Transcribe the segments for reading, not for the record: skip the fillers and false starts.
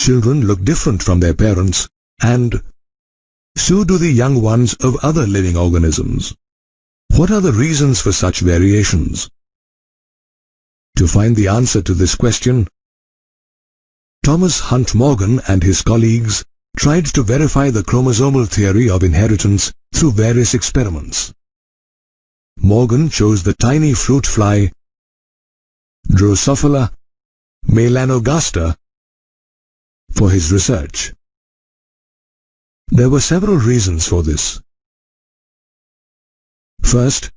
children look different from their parents, and so do the young ones of other living organisms. What are the reasons for such variations? To find the answer to this question, Thomas Hunt Morgan and his colleagues tried to verify the chromosomal theory of inheritance through various experiments. Morgan chose the tiny fruit fly Drosophila melanogaster for his research. There were several reasons for this. First,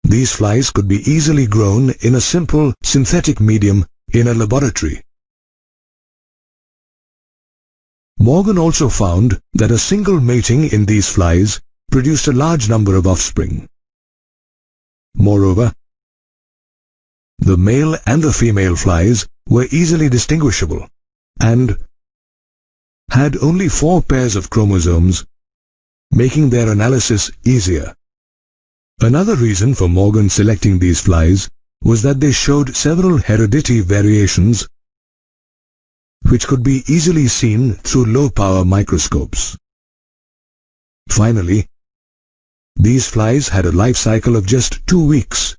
these flies could be easily grown in a simple synthetic medium in a laboratory. Morgan also found that a single mating in these flies produced a large number of offspring. Moreover, the male and the female flies were easily distinguishable and had only 4 pairs of chromosomes, making their analysis easier. Another reason for Morgan selecting these flies was that they showed several heredity variations which could be easily seen through low-power microscopes. Finally, these flies had a life cycle of just 2 weeks,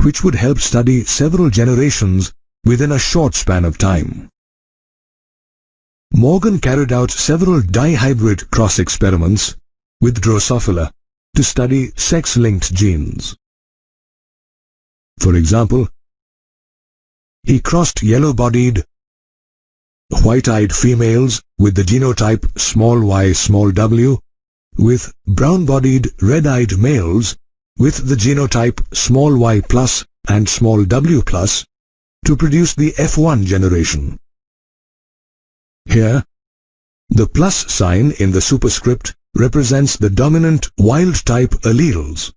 which would help study several generations within a short span of time. Morgan carried out several dihybrid cross experiments with Drosophila to study sex-linked genes. For example, he crossed yellow-bodied, white-eyed females with the genotype y/w with brown-bodied, red-eyed males with the genotype y+ and w+ to produce the F1 generation. Here, the plus sign in the superscript represents the dominant wild-type alleles.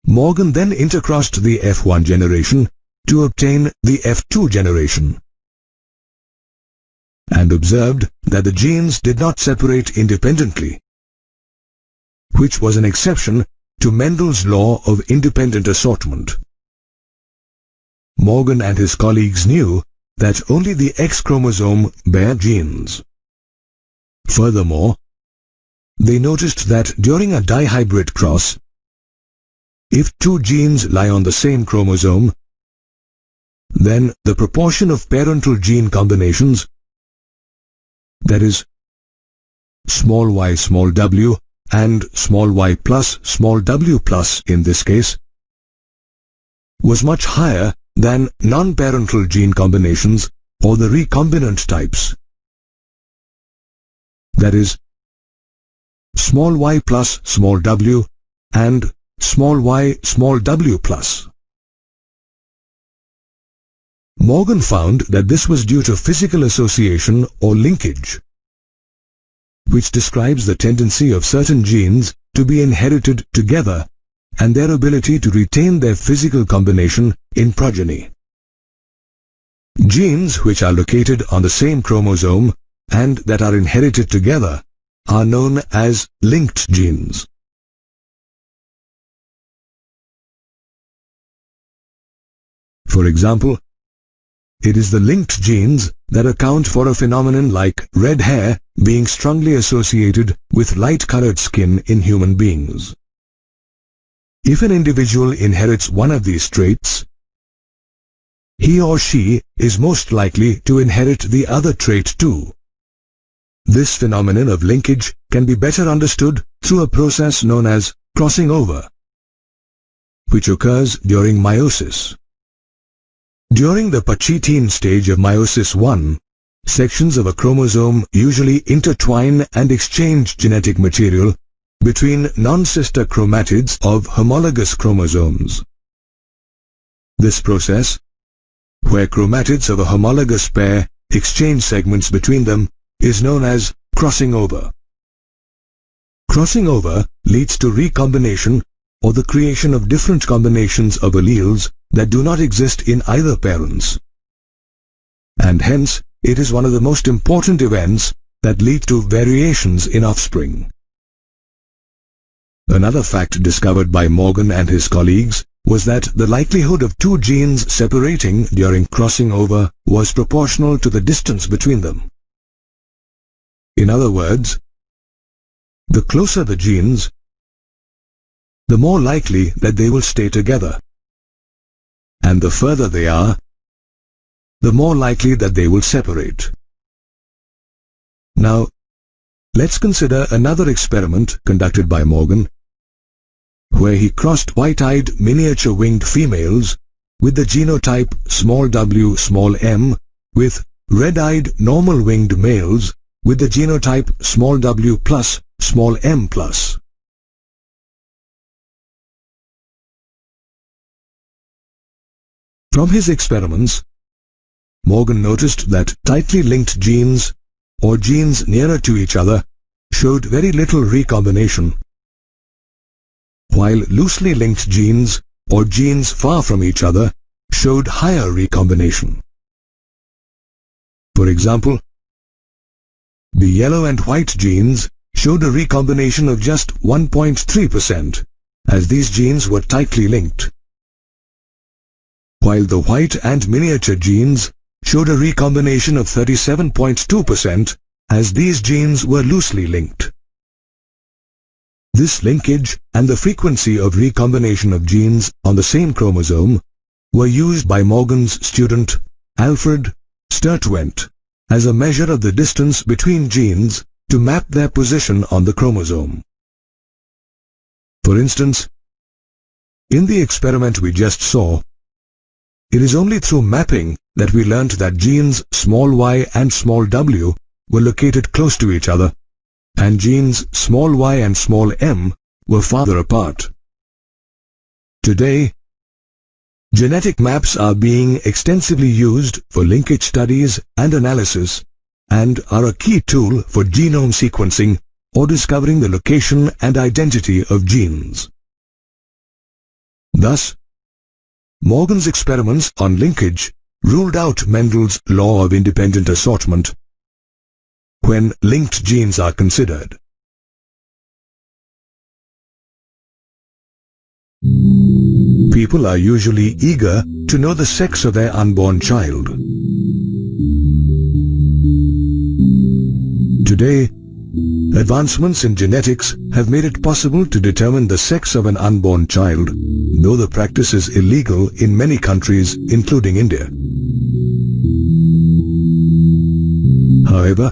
Morgan then intercrossed the F1 generation to obtain the F2 generation, and observed that the genes did not separate independently, which was an exception to Mendel's law of independent assortment. Morgan and his colleagues knew that only the X chromosome bear genes. Furthermore, they noticed that during a dihybrid cross, if 2 genes lie on the same chromosome, then the proportion of parental gene combinations, that is, y/w and y+/w+ in this case, was much higher than non-parental gene combinations or the recombinant types, that is, y+w and y/w+. Morgan found that this was due to physical association or linkage, which describes the tendency of certain genes to be inherited together and their ability to retain their physical combination in progeny. Genes which are located on the same chromosome and that are inherited together are known as linked genes. For example, it is the linked genes that account for a phenomenon like red hair being strongly associated with light-colored skin in human beings. If an individual inherits one of these traits, he or she is most likely to inherit the other trait too. This phenomenon of linkage can be better understood through a process known as crossing over, which occurs during meiosis. During the Pachytene stage of meiosis I, sections of a chromosome usually intertwine and exchange genetic material between non-sister chromatids of homologous chromosomes. This process, where chromatids of a homologous pair exchange segments between them, is known as crossing over. Crossing over leads to recombination or the creation of different combinations of alleles that do not exist in either parents. And hence, it is one of the most important events that lead to variations in offspring. Another fact discovered by Morgan and his colleagues was that the likelihood of 2 genes separating during crossing over was proportional to the distance between them. In other words, the closer the genes, the more likely that they will stay together. And the further they are, the more likely that they will separate. Now, let's consider another experiment conducted by Morgan, where he crossed white-eyed miniature winged females with the genotype w with red-eyed normal winged males with the genotype w plus m plus. From his experiments, Morgan noticed that tightly linked genes, or genes nearer to each other, showed very little recombination, while loosely linked genes, or genes far from each other, showed higher recombination. For example, the yellow and white genes showed a recombination of just 1.3%, as these genes were tightly linked, while the white and miniature genes showed a recombination of 37.2%, as these genes were loosely linked. This linkage and the frequency of recombination of genes on the same chromosome were used by Morgan's student Alfred Sturtevant as a measure of the distance between genes to map their position on the chromosome. For instance, in the experiment we just saw, it is only through mapping that we learnt that genes y and w were located close to each other, and genes y and m were farther apart. Today, genetic maps are being extensively used for linkage studies and analysis, and are a key tool for genome sequencing or discovering the location and identity of genes. Thus, Morgan's experiments on linkage ruled out Mendel's law of independent assortment when linked genes are considered. People are usually eager to know the sex of their unborn child. Today, advancements in genetics have made it possible to determine the sex of an unborn child, though the practice is illegal in many countries, including India. However,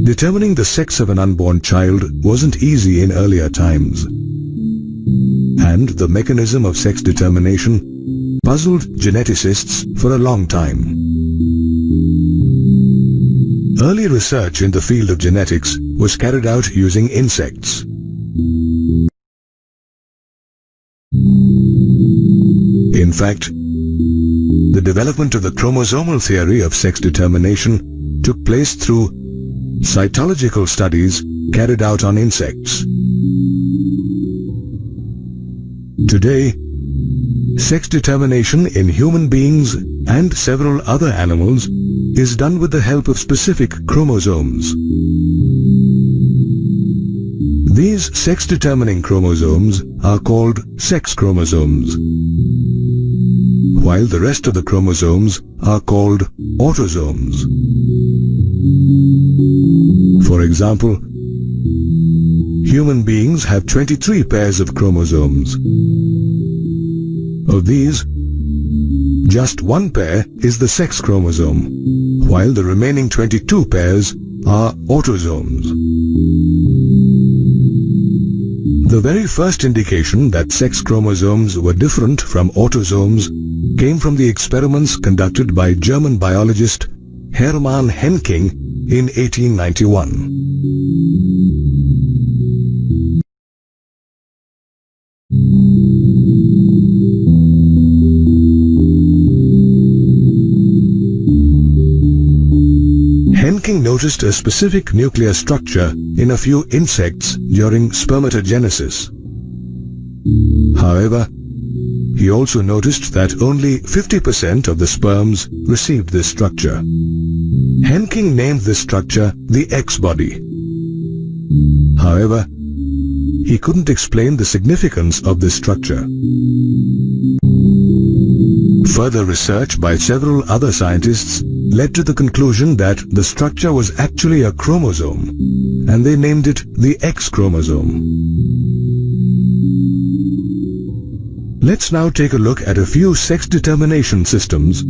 determining the sex of an unborn child wasn't easy in earlier times, and the mechanism of sex determination puzzled geneticists for a long time. Early research in the field of genetics was carried out using insects. In fact, the development of the chromosomal theory of sex determination took place through cytological studies carried out on insects. Today, sex determination in human beings and several other animals is done with the help of specific chromosomes. These sex-determining chromosomes are called sex chromosomes, while the rest of the chromosomes are called autosomes. For example, human beings have 23 pairs of chromosomes. Of these, just one pair is the sex chromosome, while the remaining 22 pairs are autosomes. The very first indication that sex chromosomes were different from autosomes came from the experiments conducted by German biologist Hermann Henking in 1891. Henking noticed a specific nuclear structure in a few insects during spermatogenesis. However, he also noticed that only 50% of the sperms received this structure. Henking named this structure the X-body. However, he couldn't explain the significance of this structure. Further research by several other scientists led to the conclusion that the structure was actually a chromosome, and they named it the X chromosome. Let's now take a look at a few sex determination systems,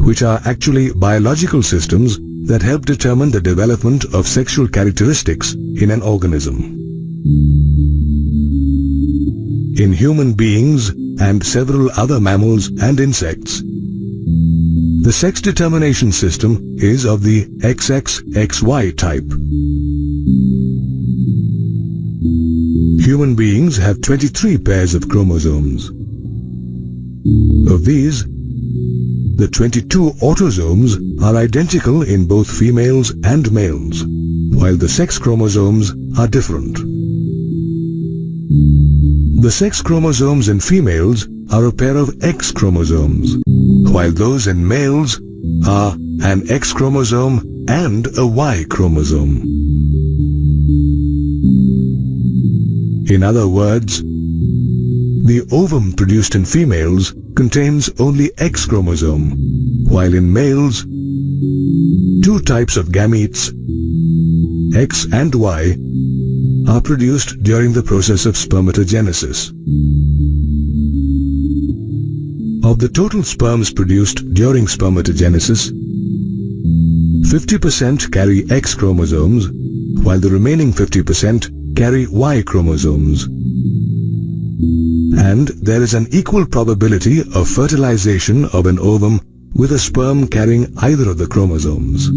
which are actually biological systems that help determine the development of sexual characteristics in an organism. In human beings and several other mammals and insects, the sex determination system is of the XXXY type. Human beings have 23 pairs of chromosomes. Of these, the 22 autosomes are identical in both females and males, while the sex chromosomes are different. The sex chromosomes in females are a pair of X chromosomes, while those in males are an X chromosome and a Y chromosome. In other words, the ovum produced in females contains only X chromosome, while in males, two types of gametes, X and Y, are produced during the process of spermatogenesis. Of the total sperms produced during spermatogenesis, 50% carry X chromosomes, while the remaining 50% carry Y chromosomes. And there is an equal probability of fertilization of an ovum with a sperm carrying either of the chromosomes.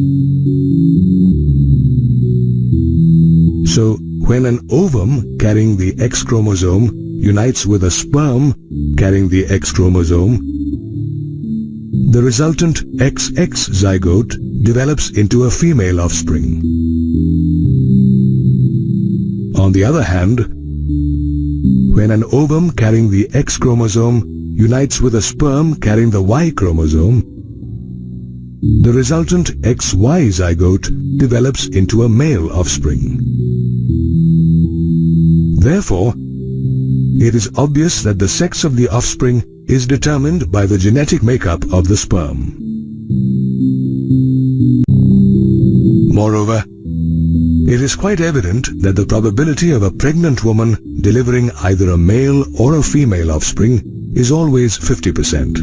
So, when an ovum carrying the X chromosome unites with a sperm carrying the X chromosome, the resultant XX zygote develops into a female offspring. On the other hand, when an ovum carrying the X chromosome unites with a sperm carrying the Y chromosome, the resultant XY zygote develops into a male offspring. Therefore, it is obvious that the sex of the offspring is determined by the genetic makeup of the sperm. Moreover, it is quite evident that the probability of a pregnant woman delivering either a male or a female offspring is always 50%.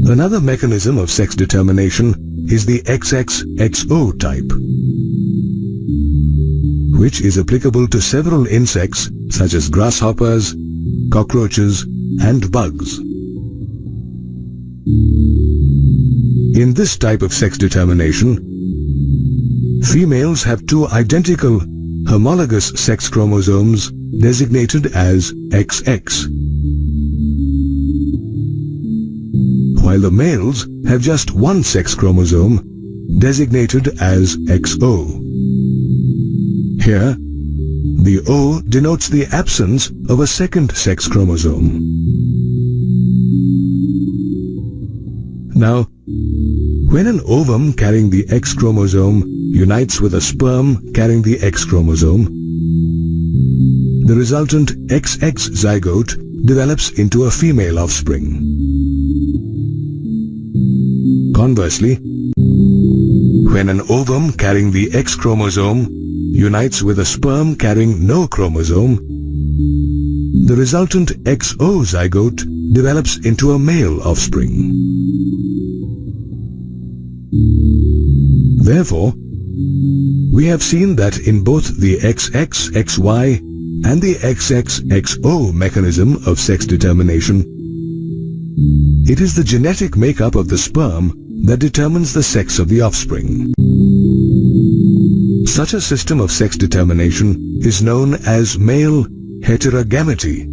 Another mechanism of sex determination is the XXXO type, which is applicable to several insects such as grasshoppers, cockroaches, and bugs. In this type of sex determination, females have two identical homologous sex chromosomes designated as XX, while the males have just one sex chromosome designated as XO. Here, the O denotes the absence of a second sex chromosome. Now, when an ovum carrying the X chromosome unites with a sperm carrying the X chromosome, the resultant XX zygote develops into a female offspring. Conversely, when an ovum carrying the X chromosome unites with a sperm carrying no chromosome, the resultant XO zygote develops into a male offspring. Therefore, we have seen that in both the XXXY and the XXXO mechanism of sex determination, it is the genetic makeup of the sperm that determines the sex of the offspring. Such a system of sex determination is known as male heterogamety.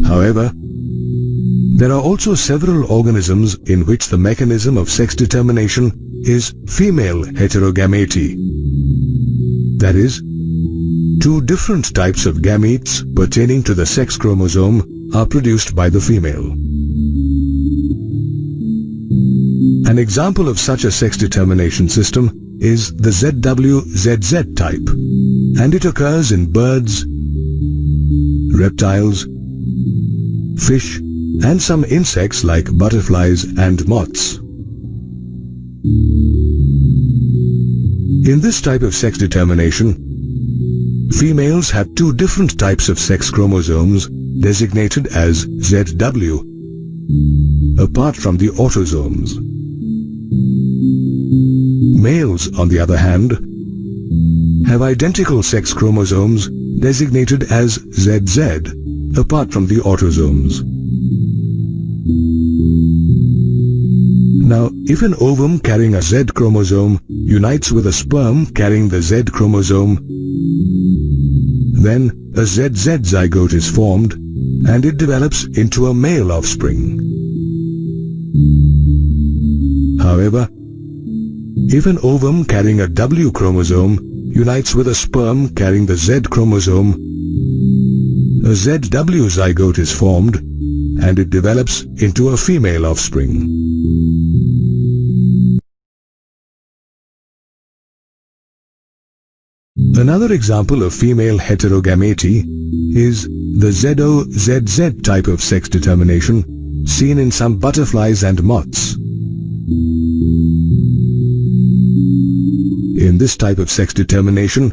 However, there are also several organisms in which the mechanism of sex determination is female heterogamety. That is, two different types of gametes pertaining to the sex chromosome are produced by the female. An example of such a sex determination system is the ZWZZ type, and it occurs in birds, reptiles, fish, and some insects like butterflies and moths. In this type of sex determination, females have two different types of sex chromosomes designated as ZW, apart from the autosomes. Males, on the other hand, have identical sex chromosomes designated as ZZ, apart from the autosomes. Now, if an ovum carrying a Z chromosome unites with a sperm carrying the Z chromosome, then a ZZ zygote is formed and it develops into a male offspring. However, if an ovum carrying a W chromosome unites with a sperm carrying the Z chromosome, a ZW zygote is formed and it develops into a female offspring. Another example of female heterogamety is the ZOZZ type of sex determination seen in some butterflies and moths. In this type of sex determination,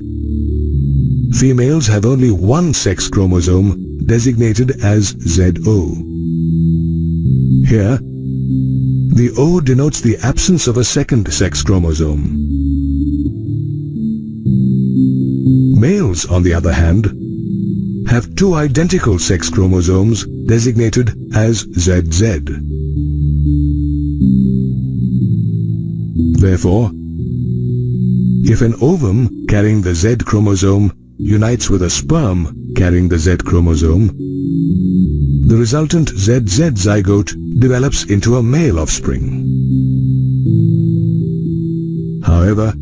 females have only one sex chromosome designated as ZO. Here, the O denotes the absence of a second sex chromosome. Males, on the other hand, have two identical sex chromosomes designated as ZZ. Therefore, if an ovum carrying the Z chromosome unites with a sperm carrying the Z chromosome, the resultant ZZ zygote develops into a male offspring. However,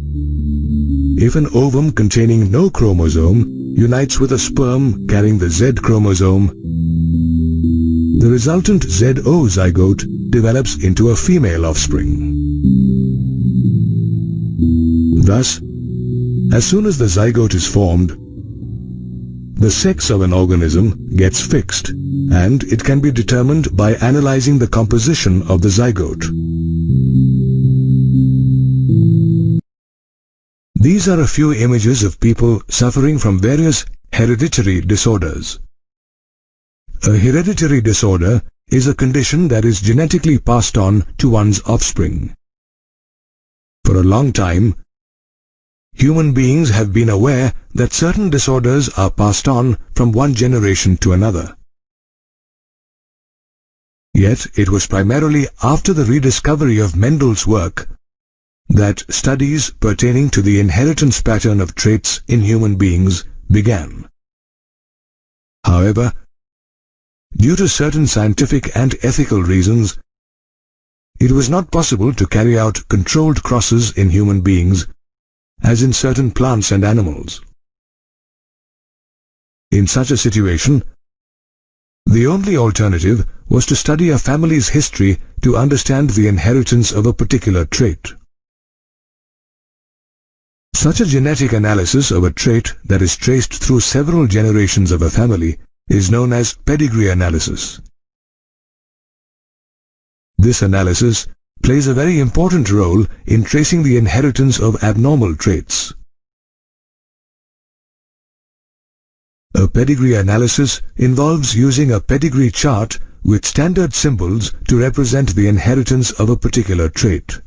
if an ovum containing no chromosome unites with a sperm carrying the Z chromosome, the resultant ZO zygote develops into a female offspring. Thus, as soon as the zygote is formed, the sex of an organism gets fixed, and it can be determined by analyzing the composition of the zygote. These are a few images of people suffering from various hereditary disorders. A hereditary disorder is a condition that is genetically passed on to one's offspring. For a long time, human beings have been aware that certain disorders are passed on from one generation to another. Yet it was primarily after the rediscovery of Mendel's work that studies pertaining to the inheritance pattern of traits in human beings began. However, due to certain scientific and ethical reasons, it was not possible to carry out controlled crosses in human beings as in certain plants and animals. In such a situation, the only alternative was to study a family's history to understand the inheritance of a particular trait. Such a genetic analysis of a trait that is traced through several generations of a family is known as pedigree analysis. This analysis plays a very important role in tracing the inheritance of abnormal traits. A pedigree analysis involves using a pedigree chart with standard symbols to represent the inheritance of a particular trait.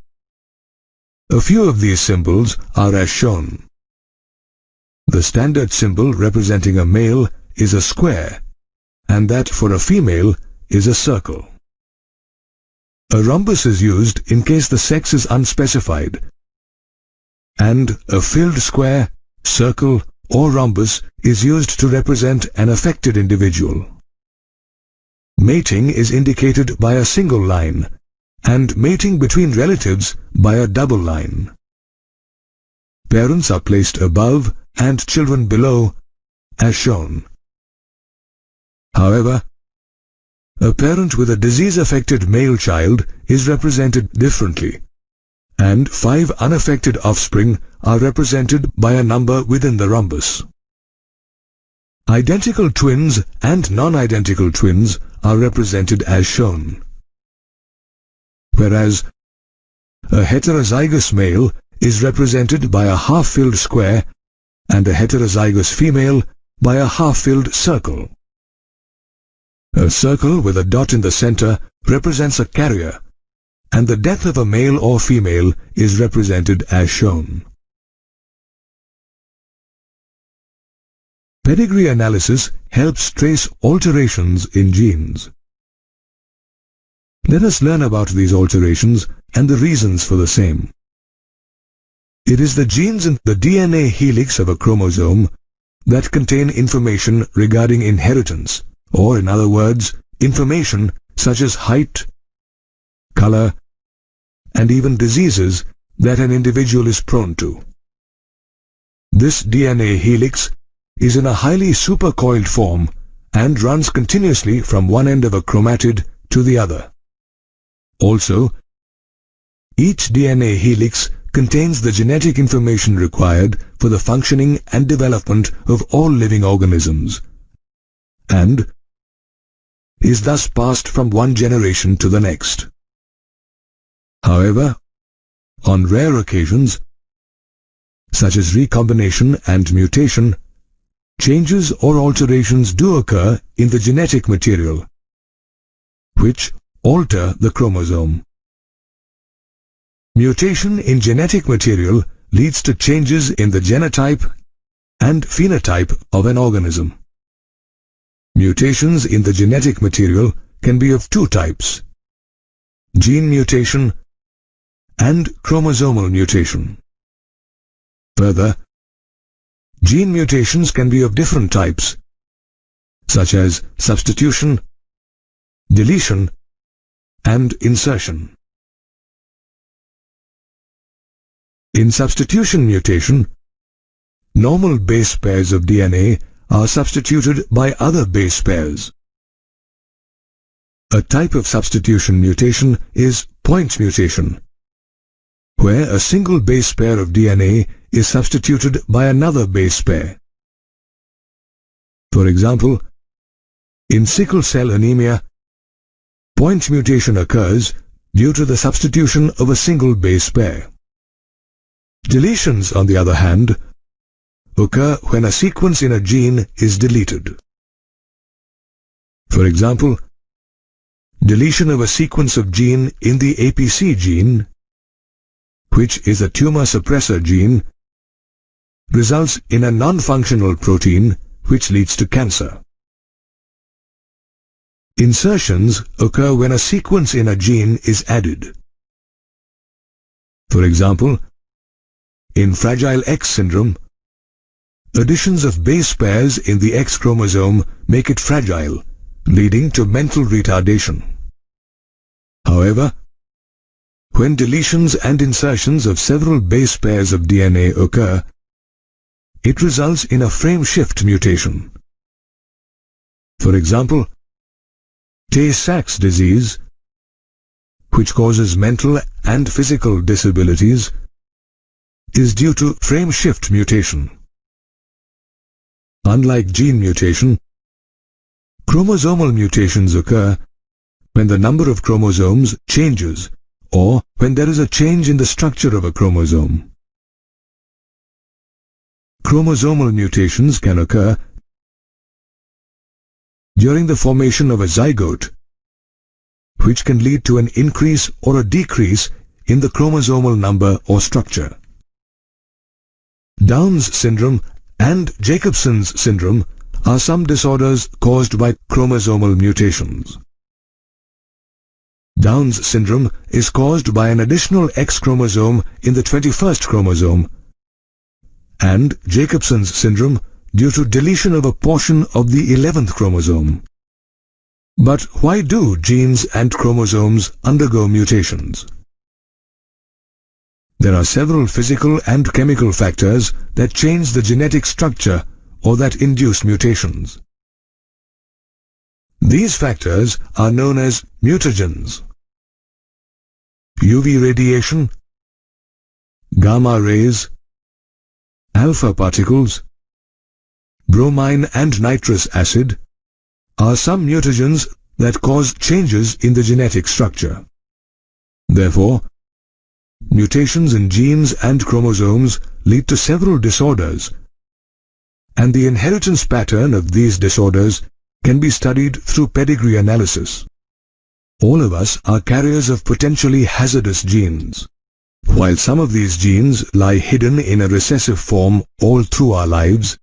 A few of these symbols are as shown. The standard symbol representing a male is a square, and that for a female is a circle. A rhombus is used in case the sex is unspecified, and a filled square, circle, or rhombus is used to represent an affected individual. Mating is indicated by a single line, and mating between relatives by a double line. Parents are placed above and children below, as shown. However, a parent with a disease-affected male child is represented differently, and 5 unaffected offspring are represented by a number within the rhombus. Identical twins and non-identical twins are represented as shown. Whereas a heterozygous male is represented by a half-filled square and a heterozygous female by a half-filled circle. A circle with a dot in the center represents a carrier, and the death of a male or female is represented as shown. Pedigree analysis helps trace alterations in genes. Let us learn about these alterations and the reasons for the same. It is the genes in the DNA helix of a chromosome that contain information regarding inheritance, or in other words, information such as height, color, and even diseases that an individual is prone to. This DNA helix is in a highly supercoiled form and runs continuously from one end of a chromatid to the other. Also, each DNA helix contains the genetic information required for the functioning and development of all living organisms, and is thus passed from one generation to the next. However, on rare occasions, such as recombination and mutation, changes or alterations do occur in the genetic material, which alter the chromosome. Mutation in genetic material leads to changes in the genotype and phenotype of an organism. Mutations in the genetic material can be of 2 types: gene mutation and chromosomal mutation. Further, gene mutations can be of different types, such as substitution, deletion, and insertion. In substitution mutation, normal base pairs of DNA are substituted by other base pairs. A type of substitution mutation is point mutation, where a single base pair of DNA is substituted by another base pair. For example, in sickle cell anemia, point mutation occurs due to the substitution of a single base pair. Deletions, on the other hand, occur when a sequence in a gene is deleted. For example, deletion of a sequence of gene in the APC gene, which is a tumor suppressor gene, results in a non-functional protein which leads to cancer. Insertions occur when a sequence in a gene is added. For example, in Fragile X syndrome, additions of base pairs in the X chromosome make it fragile, leading to mental retardation. However, when deletions and insertions of several base pairs of DNA occur, it results in a frame shift mutation. For example, Tay-Sachs disease, which causes mental and physical disabilities, is due to frame shift mutation. Unlike gene mutation, chromosomal mutations occur when the number of chromosomes changes or when there is a change in the structure of a chromosome. Chromosomal mutations can occur during the formation of a zygote, which can lead to an increase or a decrease in the chromosomal number or structure. Down's syndrome and Jacobson's syndrome are some disorders caused by chromosomal mutations. Down's syndrome is caused by an additional X chromosome in the 21st chromosome, and Jacobson's syndrome due to deletion of a portion of the 11th chromosome. But why do genes and chromosomes undergo mutations? There are several physical and chemical factors that change the genetic structure or that induce mutations. These factors are known as mutagens. UV radiation, gamma rays, alpha particles, bromine and nitrous acid are some mutagens that cause changes in the genetic structure. Therefore, mutations in genes and chromosomes lead to several disorders, and the inheritance pattern of these disorders can be studied through pedigree analysis. All of us are carriers of potentially hazardous genes. While some of these genes lie hidden in a recessive form all through our lives,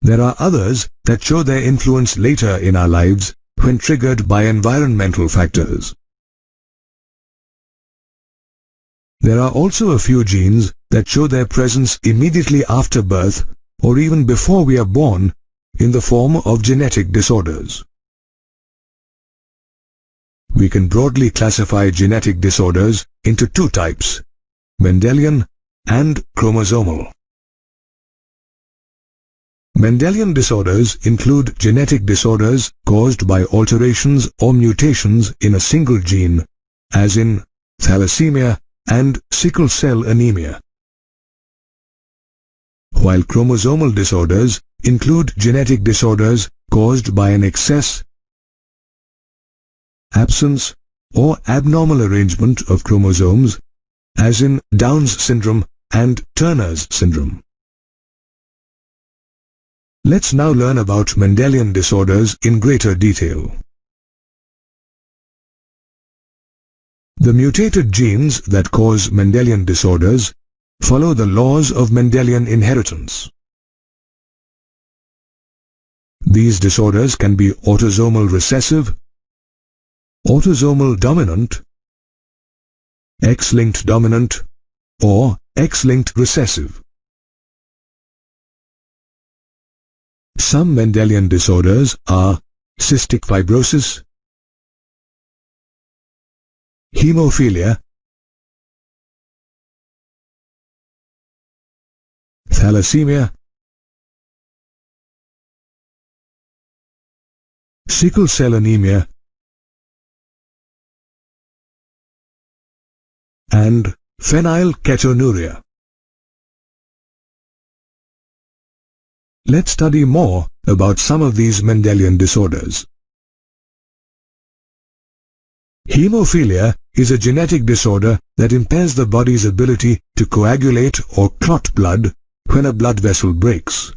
there are others that show their influence later in our lives when triggered by environmental factors. There are also a few genes that show their presence immediately after birth or even before we are born in the form of genetic disorders. We can broadly classify genetic disorders into two types, Mendelian and chromosomal. Mendelian disorders include genetic disorders caused by alterations or mutations in a single gene, as in thalassemia and sickle cell anemia. While chromosomal disorders include genetic disorders caused by an excess, absence, or abnormal arrangement of chromosomes, as in Down's syndrome and Turner's syndrome. Let's now learn about Mendelian disorders in greater detail. The mutated genes that cause Mendelian disorders follow the laws of Mendelian inheritance. These disorders can be autosomal recessive, autosomal dominant, X-linked dominant, or X-linked recessive. Some Mendelian disorders are cystic fibrosis, hemophilia, thalassemia, sickle cell anemia, and phenylketonuria. Let's study more about some of these Mendelian disorders. Hemophilia is a genetic disorder that impairs the body's ability to coagulate or clot blood when a blood vessel breaks.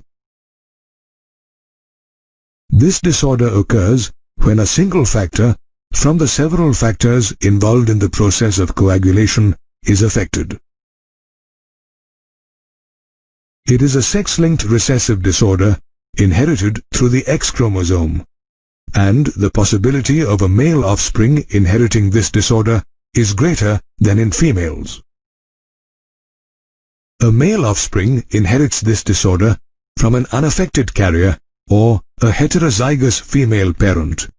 This disorder occurs when a single factor from the several factors involved in the process of coagulation is affected. It is a sex-linked recessive disorder inherited through the X chromosome, and the possibility of a male offspring inheriting this disorder is greater than in females. A male offspring inherits this disorder from an unaffected carrier or a heterozygous female parent,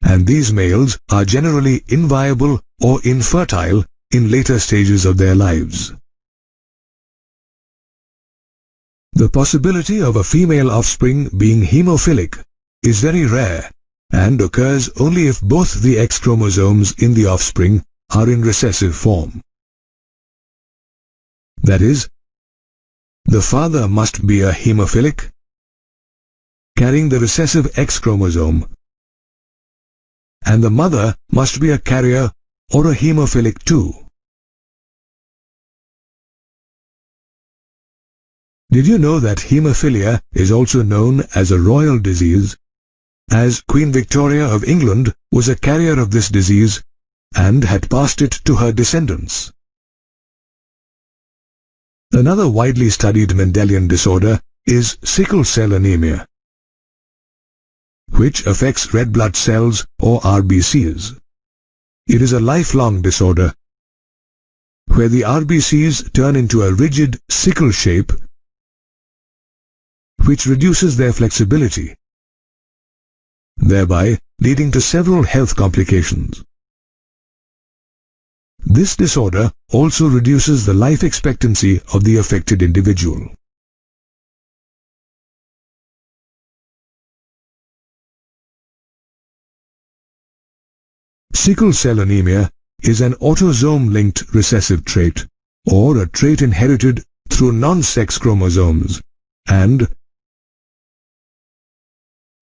and these males are generally inviable or infertile in later stages of their lives. The possibility of a female offspring being hemophilic is very rare and occurs only if both the X chromosomes in the offspring are in recessive form. That is, the father must be a hemophilic, carrying the recessive X chromosome, and the mother must be a carrier or a hemophilic too. Did you know that hemophilia is also known as a royal disease, as Queen Victoria of England was a carrier of this disease and had passed it to her descendants? Another widely studied Mendelian disorder is sickle cell anemia, which affects red blood cells or RBCs. It is a lifelong disorder where the RBCs turn into a rigid sickle shape which reduces their flexibility, thereby leading to several health complications. This disorder also reduces the life expectancy of the affected individual. Sickle cell anemia is an autosome-linked recessive trait, or a trait inherited through non-sex chromosomes, and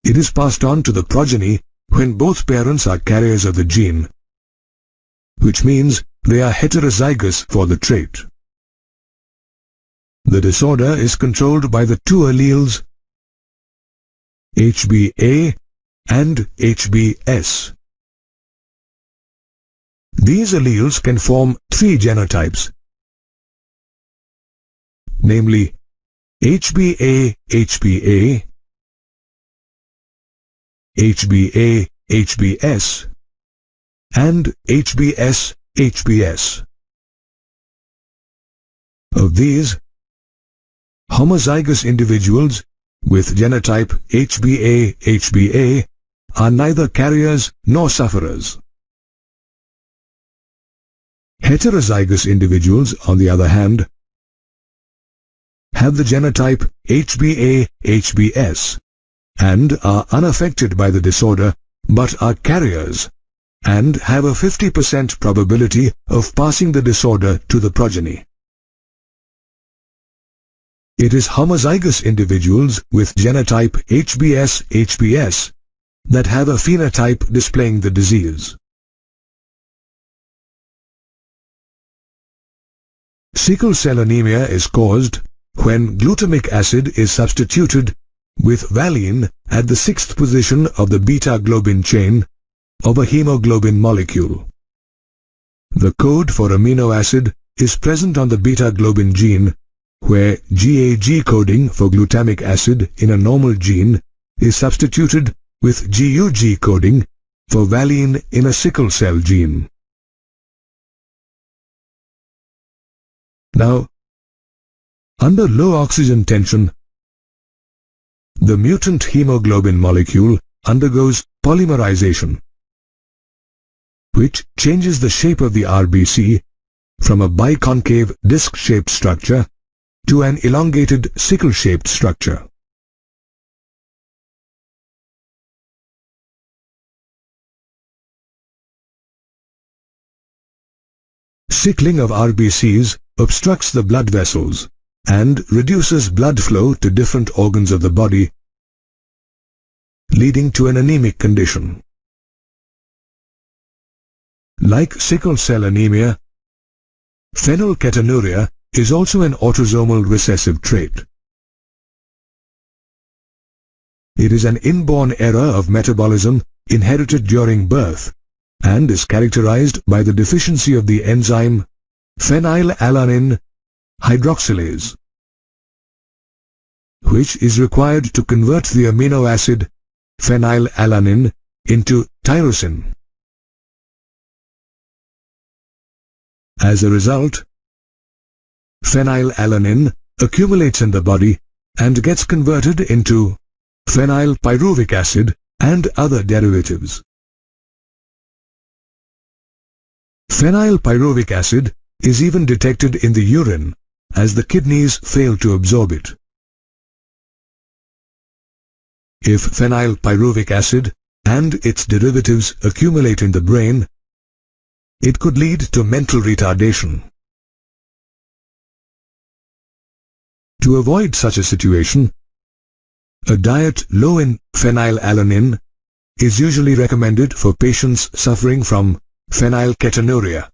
it is passed on to the progeny when both parents are carriers of the gene, which means they are heterozygous for the trait. The disorder is controlled by the two alleles HBA and HBS. These alleles can form three genotypes, namely HBA-HBA, HBA-HBS, and HBS-HBS. Of these, homozygous individuals with genotype HBA-HBA are neither carriers nor sufferers. Heterozygous individuals, on the other hand, have the genotype HBA-HBS and are unaffected by the disorder but are carriers and have a 50% probability of passing the disorder to the progeny. It is homozygous individuals with genotype HBS-HBS that have a phenotype displaying the disease. Sickle cell anemia is caused when glutamic acid is substituted with valine at the 6th position of the beta-globin chain of a hemoglobin molecule. The code for amino acid is present on the beta-globin gene, where GAG coding for glutamic acid in a normal gene is substituted with GUG coding for valine in a sickle cell gene. Now, under low oxygen tension, the mutant hemoglobin molecule undergoes polymerization, which changes the shape of the RBC from a biconcave disc-shaped structure to an elongated sickle-shaped structure. Sickling of RBCs obstructs the blood vessels and reduces blood flow to different organs of the body, leading to an anemic condition. Like sickle cell anemia, phenylketonuria is also an autosomal recessive trait. It is an inborn error of metabolism inherited during birth and is characterized by the deficiency of the enzyme phenylalanine hydroxylase, which is required to convert the amino acid phenylalanine into tyrosine. As a result, phenylalanine accumulates in the body and gets converted into phenylpyruvic acid and other derivatives. Phenylpyruvic acid is even detected in the urine as the kidneys fail to absorb it. If phenylpyruvic acid and its derivatives accumulate in the brain, it could lead to mental retardation. To avoid such a situation, a diet low in phenylalanine is usually recommended for patients suffering from phenylketonuria.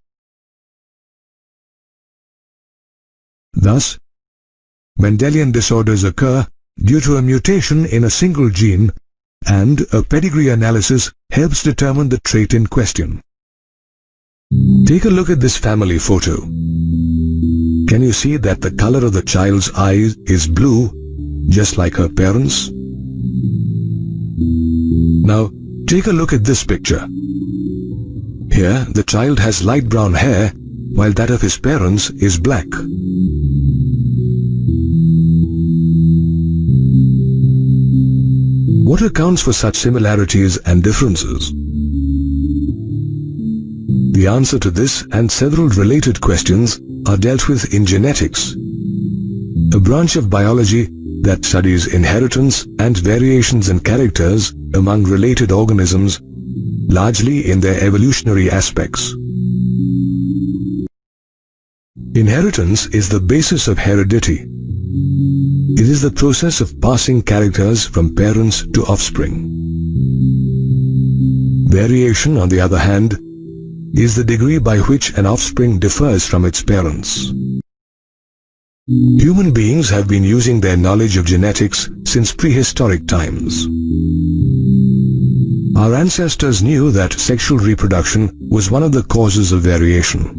Thus, Mendelian disorders occur due to a mutation in a single gene, and a pedigree analysis helps determine the trait in question. Take a look at this family photo. Can you see that the color of the child's eyes is blue, just like her parents? Now, take a look at this picture. Here, the child has light brown hair, while that of his parents is black. What accounts for such similarities and differences? The answer to this and several related questions are dealt with in genetics, a branch of biology that studies inheritance and variations in characters among related organisms, largely in their evolutionary aspects. Inheritance is the basis of heredity. It is the process of passing characters from parents to offspring. Variation, on the other hand, is the degree by which an offspring differs from its parents. Human beings have been using their knowledge of genetics since prehistoric times. Our ancestors knew that sexual reproduction was one of the causes of variation.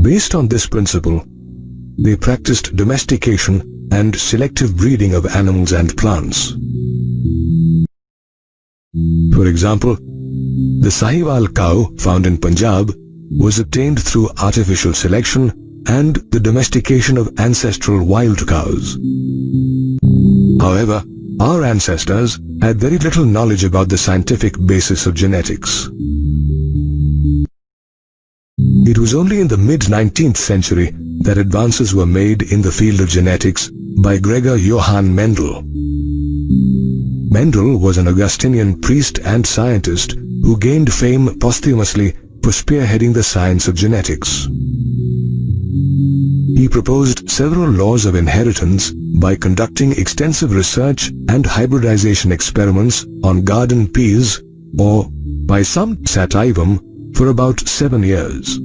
Based on this principle, they practiced domestication and selective breeding of animals and plants. For example, the Sahiwal cow found in Punjab was obtained through artificial selection and the domestication of ancestral wild cows. However, our ancestors had very little knowledge about the scientific basis of genetics. It was only in the mid-19th century that advances were made in the field of genetics by Gregor Johann Mendel. Mendel was an Augustinian priest and scientist who gained fame posthumously for spearheading the science of genetics. He proposed several laws of inheritance by conducting extensive research and hybridization experiments on garden peas, or by some sativum, for about 7 years.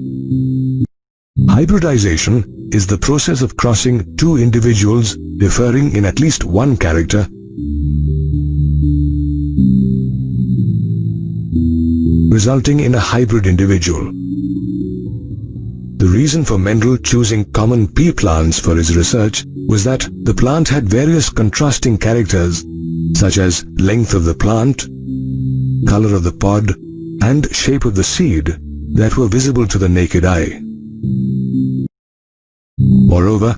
Hybridization is the process of crossing two individuals differing in at least one character resulting in a hybrid individual. The reason for Mendel choosing common pea plants for his research was that the plant had various contrasting characters such as length of the plant, color of the pod, and shape of the seed that were visible to the naked eye. Moreover,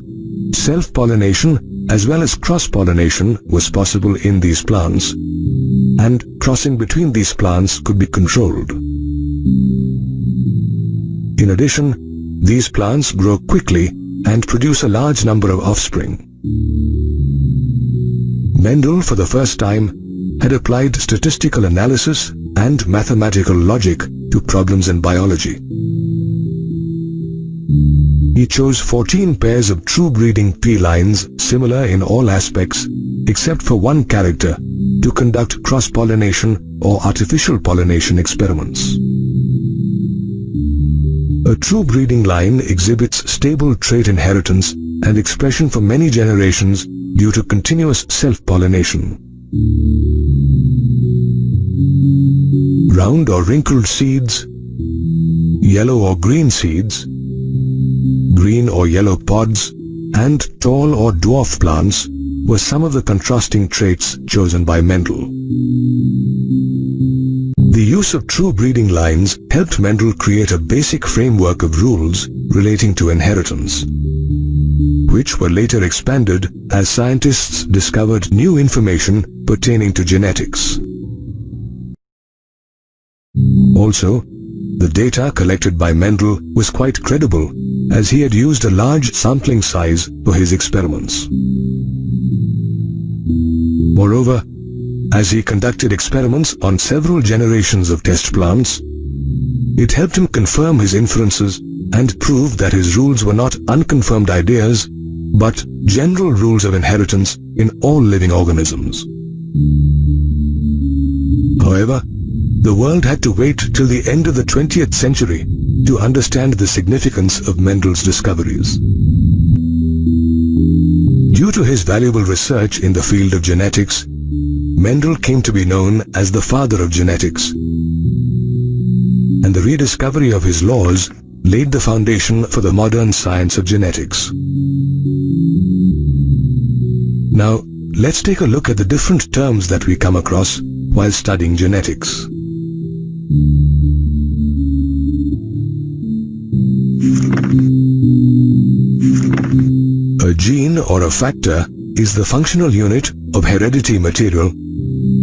self-pollination as well as cross-pollination was possible in these plants, and crossing between these plants could be controlled. In addition, these plants grow quickly and produce a large number of offspring. Mendel, for the first time, had applied statistical analysis and mathematical logic to problems in biology. He chose 14 pairs of true breeding pea lines similar in all aspects except for one character to conduct cross-pollination or artificial pollination experiments. A true breeding line exhibits stable trait inheritance and expression for many generations due to continuous self-pollination. Round or wrinkled seeds, yellow or green seeds, green or yellow pods, and tall or dwarf plants were some of the contrasting traits chosen by Mendel. The use of true breeding lines helped Mendel create a basic framework of rules relating to inheritance, which were later expanded as scientists discovered new information pertaining to genetics. Also, the data collected by Mendel was quite credible, as he had used a large sampling size for his experiments. Moreover, as he conducted experiments on several generations of test plants, it helped him confirm his inferences and prove that his rules were not unconfirmed ideas, but general rules of inheritance in all living organisms. However, the world had to wait till the end of the 20th century to understand the significance of Mendel's discoveries. Due to his valuable research in the field of genetics, Mendel came to be known as the father of genetics, and the rediscovery of his laws laid the foundation for the modern science of genetics. Now, let's take a look at the different terms that we come across while studying genetics. A gene or a factor is the functional unit of heredity material,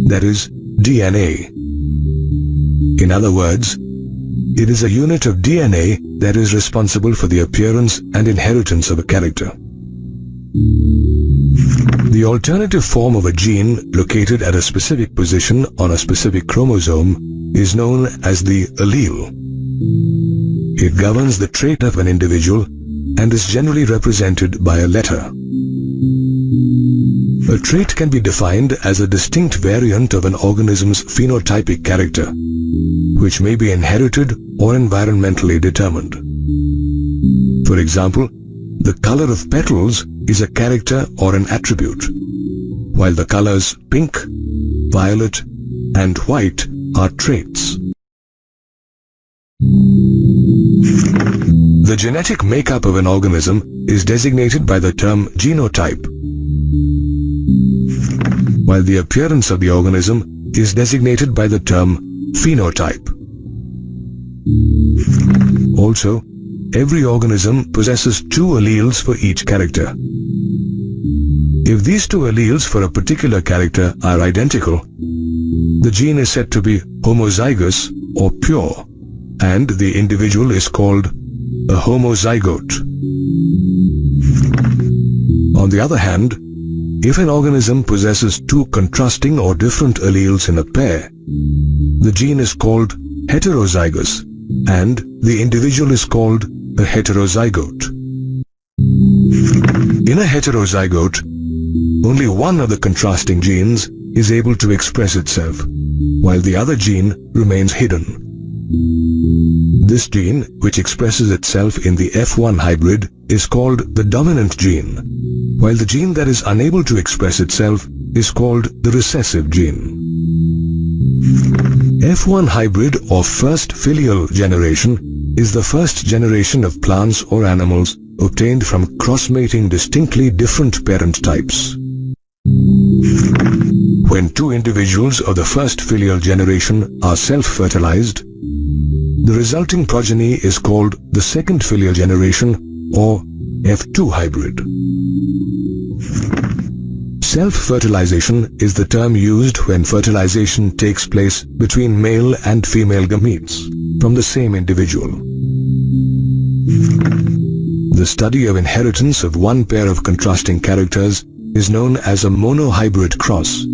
that is, DNA. In other words, it is a unit of DNA that is responsible for the appearance and inheritance of a character. The alternative form of a gene located at a specific position on a specific chromosome is known as the allele. It governs the trait of an individual and is generally represented by a letter. A trait can be defined as a distinct variant of an organism's phenotypic character, which may be inherited or environmentally determined. For example, the color of petals is a character or an attribute, while the colors pink, violet, and white are traits. The genetic makeup of an organism is designated by the term genotype, while the appearance of the organism is designated by the term phenotype. Also, every organism possesses two alleles for each character. If these two alleles for a particular character are identical, the gene is said to be homozygous or pure, and the individual is called a homozygote. On the other hand, if an organism possesses two contrasting or different alleles in a pair, the gene is called heterozygous, and the individual is called a heterozygote. In a heterozygote, only one of the contrasting genes is able to express itself, while the other gene remains hidden. This gene, which expresses itself in the F1 hybrid, is called the dominant gene, while the gene that is unable to express itself is called the recessive gene. F1 hybrid or first filial generation is the first generation of plants or animals obtained from cross-mating distinctly different parent types. When two individuals of the first filial generation are self-fertilized, the resulting progeny is called the second filial generation or F2 hybrid. Self-fertilization is the term used when fertilization takes place between male and female gametes from the same individual. The study of inheritance of one pair of contrasting characters is known as a monohybrid cross.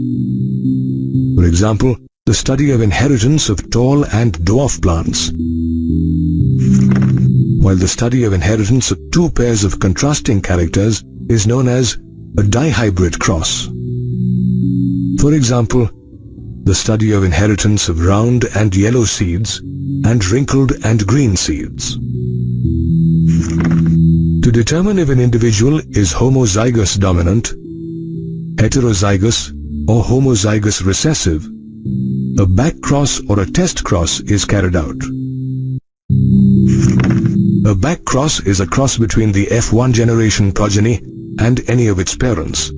For example, the study of inheritance of tall and dwarf plants, while the study of inheritance of two pairs of contrasting characters is known as a dihybrid cross. For example, the study of inheritance of round and yellow seeds and wrinkled and green seeds. To determine if an individual is homozygous dominant, heterozygous, or homozygous recessive, a back cross or a test cross is carried out. A back cross is a cross between the F1 generation progeny and any of its parents,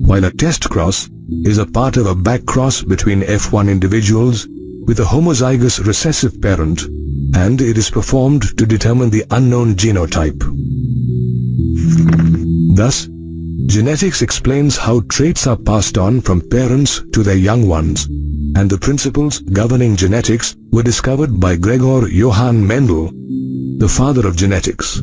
while a test cross is a part of a back cross between F1 individuals with a homozygous recessive parent, and it is performed to determine the unknown genotype. Thus, genetics explains how traits are passed on from parents to their young ones, and the principles governing genetics were discovered by Gregor Johann Mendel, the father of genetics.